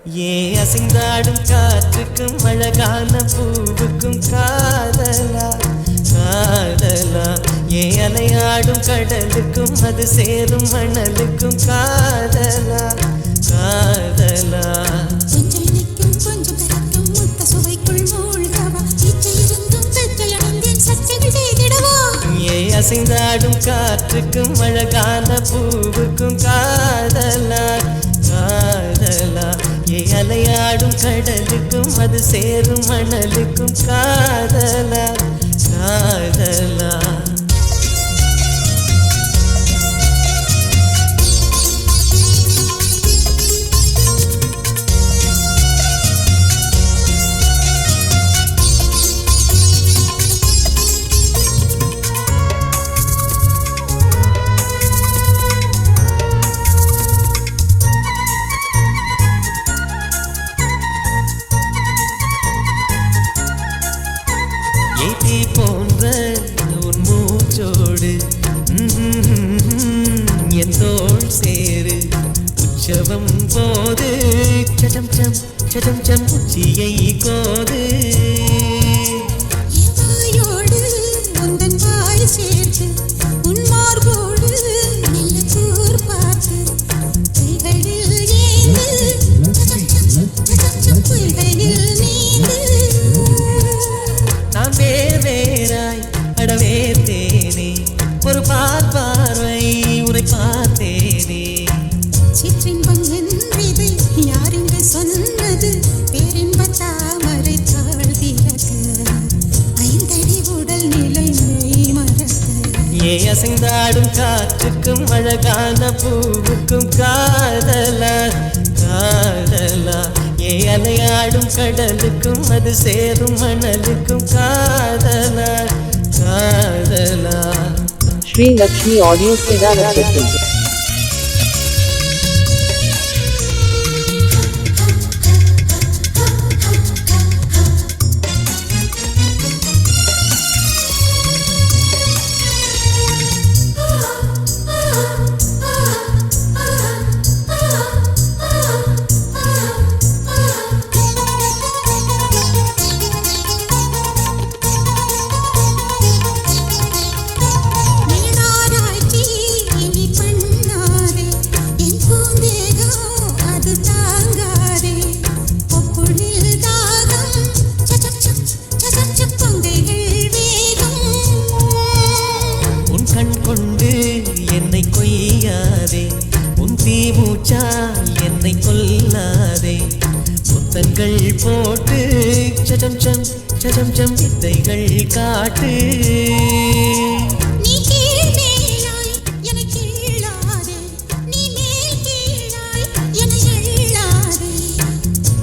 ஏ அசைந்தாடும் காற்றுக்கும் அழகான பூவுக்கும் காதலா காதலா ஏ அலையாடும் கடலுக்கும் அது சேரும் மணலுக்கும் காதலா காதலா ஏ அசைந்தாடும் காற்றுக்கும் அழகான பூவுக்கும் காதலா காதலா ஏ அலையாடும் கடலுக்கும் அது சேரும் மணலுக்கும் காதலா காதலா ஏத்தி போன்ற உன் மூச்சோடு என் தோள் சேரு உற்சவம் போது சடம் சம் சடம் சம் உச்சியை கோது சேர்த்து உன் மார்போடு நல்ல கூர் பார்த்து நான் வேறாய் அடவே தேனே ஒரு பார்வை உரை பார்த்தேனே சிற்றின்பம் என்றது யார் என்று சொன்னது பேரின்ப தாமரை தாழ்த்திறக்க ஐந்தடி உடல் நிலை மெய் மறக்க ஏ அசைந்தாடும் காற்றுக்கும் அழகான பூவுக்கும் காதலா காதலா ஏ அலையாடும் கடலுக்கும் அது சேரும் மணலுக்கும் காதலா காதலா Sri Lakshmi Audio Seda Rakshasan. என்னை கொய்யாதே உன் தீமூச்சால் என்னை கொல்லாதே முத்தங்கள் போட்டு சடம் சம் சடம் சம் வித்தைகள் காட்டு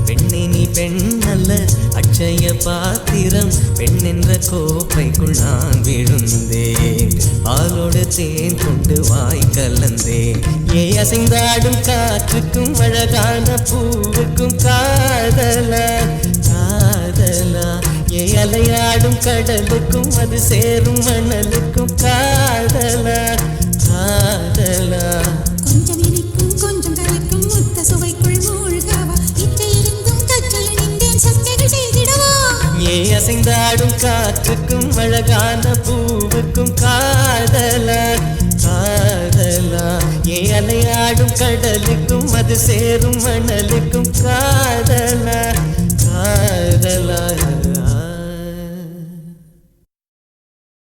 பெண்ணே நீ பெண் அல்ல அட்சய பாத்திரம் பெண் என்ற கோப்பைக்குள் நான் விழுந்தேன் பாலோடு தேன் கொண்டு வாய் கலந்தேன் ஏ அசைந்தாடும் காற்றுக்கும் அழகான பூவுக்கும் காதலா காதலா ஏ அலையாடும் கடலுக்கும் அது சேரும் மணலுக்கும் காதலா காதலா கொஞ்சம் இனிக்கும் கொஞ்சம் கரைக்கும் முத்த சுவைக்குள் மூழ்கவா இச்சை இருந்தும் கற்றல் நின்றேன் சக்திகள் செய்திடவா ஏ அசைந்தாடும் காற்றுக்கும் அழகான பூவுக்கும் காதலா காதலா ஏ அலையாடும் கடலுக்கும் அது சேரும் மணலுக்கும்